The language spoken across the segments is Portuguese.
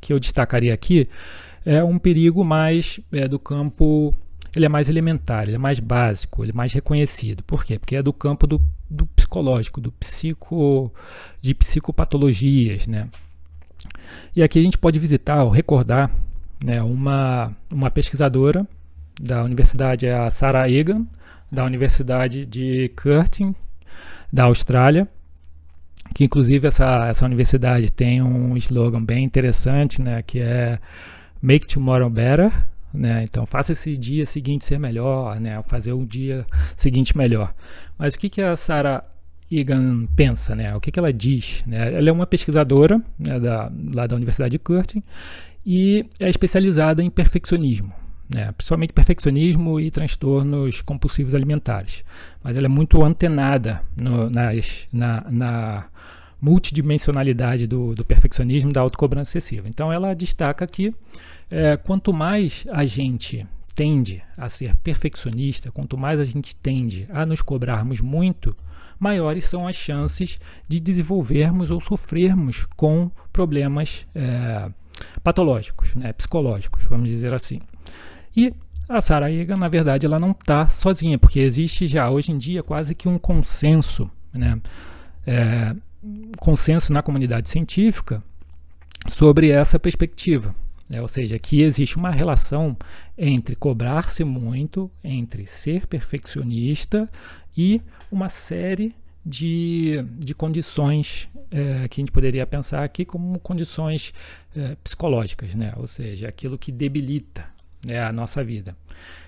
que eu destacaria aqui é um perigo mais do campo, ele é mais elementar, ele é mais básico, ele é mais reconhecido. Por quê? Porque é do campo do psicológico, de psicopatologias, né? E aqui a gente pode visitar ou recordar, né, uma pesquisadora da universidade, a Sarah Egan, da Universidade de Curtin, da Austrália, que inclusive essa universidade tem um slogan bem interessante, né, que é Make Tomorrow Better, né? Então faça esse dia seguinte ser melhor, né, fazer o dia seguinte melhor. Mas o que a Sarah Egan pensa, né? O que ela diz, né? Ela é uma pesquisadora, né, lá da Universidade de Curtin e é especializada em perfeccionismo, né? Principalmente perfeccionismo e transtornos compulsivos alimentares. Mas ela é muito antenada na multidimensionalidade do perfeccionismo, da autocobrança excessiva. Então ela destaca que quanto mais a gente tende a ser perfeccionista, quanto mais a gente tende a nos cobrarmos muito, maiores são as chances de desenvolvermos ou sofrermos com problemas patológicos, né, psicológicos, vamos dizer assim. E a Sarah Egan, na verdade, ela não está sozinha, porque existe já hoje em dia quase que um consenso, né, consenso na comunidade científica sobre essa perspectiva. Ou seja, que existe uma relação entre cobrar-se muito, entre ser perfeccionista e uma série de condições que a gente poderia pensar aqui como condições psicológicas, né? Ou seja, aquilo que debilita, né, a nossa vida.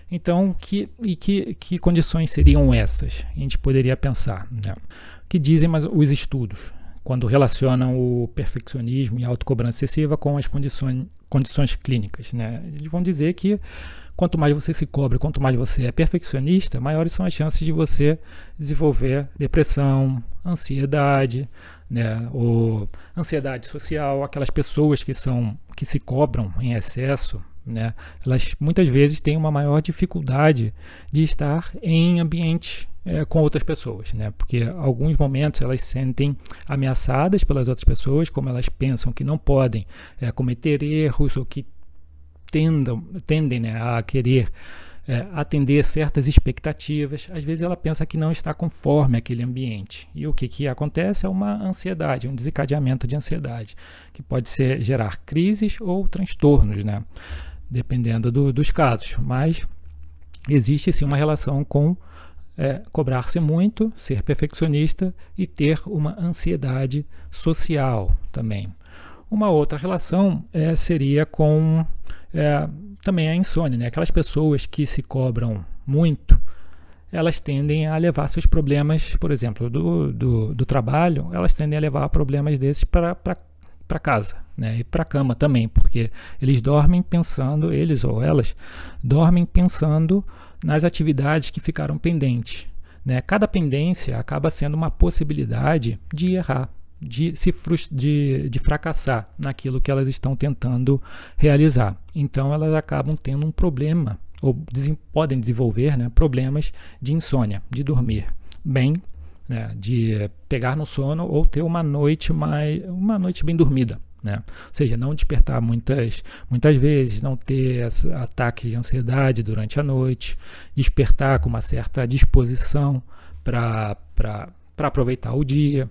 Então, que condições seriam essas? A gente poderia pensar, né? O que dizem os estudos quando relacionam o perfeccionismo e a autocobrança excessiva com as condições clínicas, né? Eles vão dizer que quanto mais você se cobra, quanto mais você é perfeccionista, maiores são as chances de você desenvolver depressão, ansiedade, né? Ou ansiedade social. Aquelas pessoas que se cobram em excesso, né? Elas muitas vezes têm uma maior dificuldade de estar em ambientes com outras pessoas, né? Porque em alguns momentos elas se sentem ameaçadas pelas outras pessoas, como elas pensam que não podem cometer erros ou que tendem, né, a querer atender certas expectativas. Às vezes ela pensa que não está conforme aquele ambiente. E o que acontece é uma ansiedade, um desencadeamento de ansiedade, que pode gerar crises ou transtornos, né? Dependendo dos casos. Mas existe sim uma relação com cobrar-se muito, ser perfeccionista e ter uma ansiedade social também. Uma outra relação seria com também a insônia, né? Aquelas pessoas que se cobram muito, elas tendem a levar seus problemas, por exemplo, do trabalho, elas tendem a levar problemas desses para casa, né? E para a cama também, porque eles ou elas dormem pensando nas atividades que ficaram pendentes, né? Cada pendência acaba sendo uma possibilidade de errar, de fracassar naquilo que elas estão tentando realizar. Então elas acabam tendo um problema, ou podem desenvolver, né, problemas de insônia, de dormir bem, né, de pegar no sono ou ter uma noite bem dormida, né? Ou seja, não despertar muitas vezes, não ter ataques de ansiedade durante a noite, despertar com uma certa disposição para aproveitar o dia.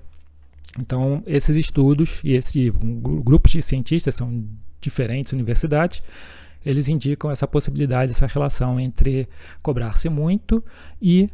Então, esses estudos e grupos de cientistas, são diferentes universidades, eles indicam essa possibilidade, essa relação entre cobrar-se muito e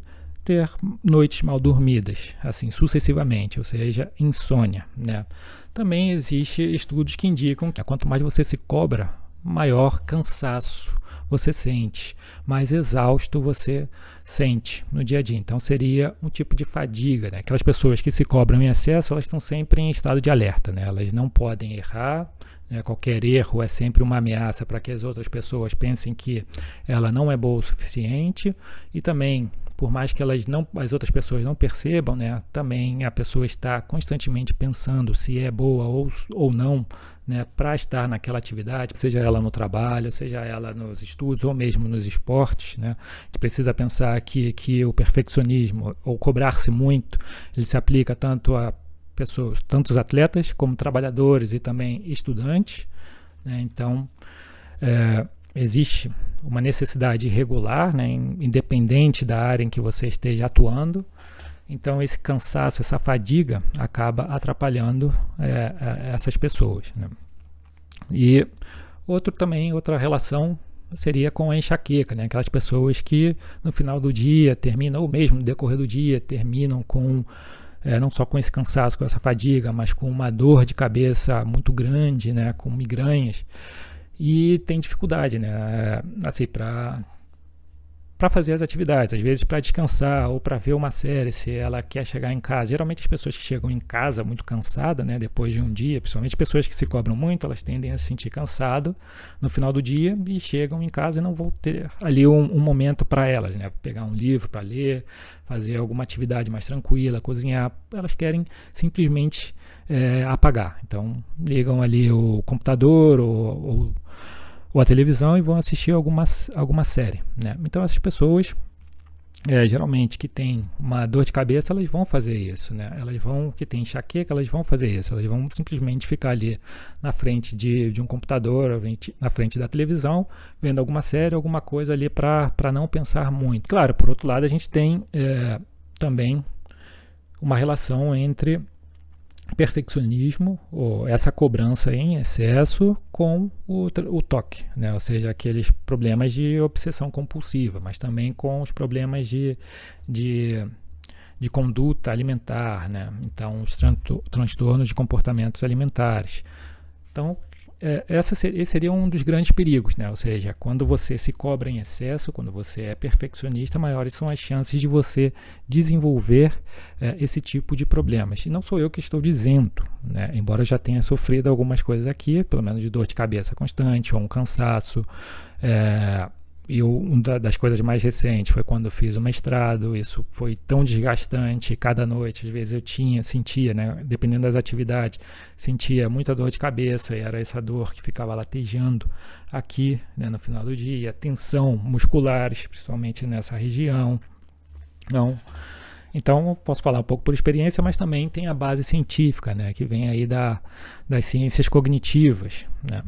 ter noites mal dormidas, assim sucessivamente, ou seja, insônia, né? Também existem estudos que indicam que quanto mais você se cobra, maior cansaço você sente, mais exausto você sente no dia a dia. Então seria um tipo de fadiga, né? Aquelas pessoas que se cobram em excesso, elas estão sempre em estado de alerta, né? Elas não podem errar, né? Qualquer erro é sempre uma ameaça para que as outras pessoas pensem que ela não é boa o suficiente, e também, por mais que as outras pessoas não percebam, né, também a pessoa está constantemente pensando se é boa ou não, né, para estar naquela atividade, seja ela no trabalho, seja ela nos estudos ou mesmo nos esportes, né. A gente precisa pensar que o perfeccionismo, ou cobrar-se muito, ele se aplica tanto a pessoas, tanto os atletas como trabalhadores e também estudantes, né? Então, existe uma necessidade regular, né, independente da área em que você esteja atuando. Então, esse cansaço, essa fadiga acaba atrapalhando essas pessoas, né? E outra relação seria com a enxaqueca, né? Aquelas pessoas que no final do dia terminam, ou mesmo no decorrer do dia, terminam com não só com esse cansaço, com essa fadiga, mas com uma dor de cabeça muito grande, né? Com migrânias, e tem dificuldade, né? Assim, para fazer as atividades, às vezes para descansar ou para ver uma série, se ela quer chegar em casa. Geralmente as pessoas que chegam em casa muito cansadas, né, depois de um dia, principalmente pessoas que se cobram muito, elas tendem a se sentir cansado no final do dia e chegam em casa e não vão ter ali um momento para elas, né, pegar um livro para ler, fazer alguma atividade mais tranquila, cozinhar. Elas querem simplesmente apagar. Então ligam ali o computador ou a televisão e vão assistir alguma série, né? Então essas pessoas, geralmente que têm uma dor de cabeça, elas vão fazer isso, né? Que têm enxaqueca, elas vão fazer isso. Elas vão simplesmente ficar ali na frente de um computador, na frente da televisão, vendo alguma série, alguma coisa ali para não pensar muito. Claro, por outro lado, a gente tem também uma relação entre perfeccionismo, ou essa cobrança em excesso, com o TOC, né? Ou seja, aqueles problemas de obsessão compulsiva, mas também com os problemas de conduta alimentar, né? Então, os transtornos de comportamentos alimentares. Então, esse seria um dos grandes perigos, né? Ou seja, quando você se cobra em excesso, quando você é perfeccionista, maiores são as chances de você desenvolver esse tipo de problemas. E não sou eu que estou dizendo, né? Embora eu já tenha sofrido algumas coisas aqui, pelo menos de dor de cabeça constante ou um cansaço. E uma das coisas mais recentes foi quando eu fiz o mestrado. Isso foi tão desgastante, cada noite, às vezes eu sentia, né, dependendo das atividades, sentia muita dor de cabeça, e era essa dor que ficava latejando aqui, né, no final do dia, tensão musculares, principalmente nessa região. Então, eu posso falar um pouco por experiência, mas também tem a base científica, né, que vem aí das ciências cognitivas, né?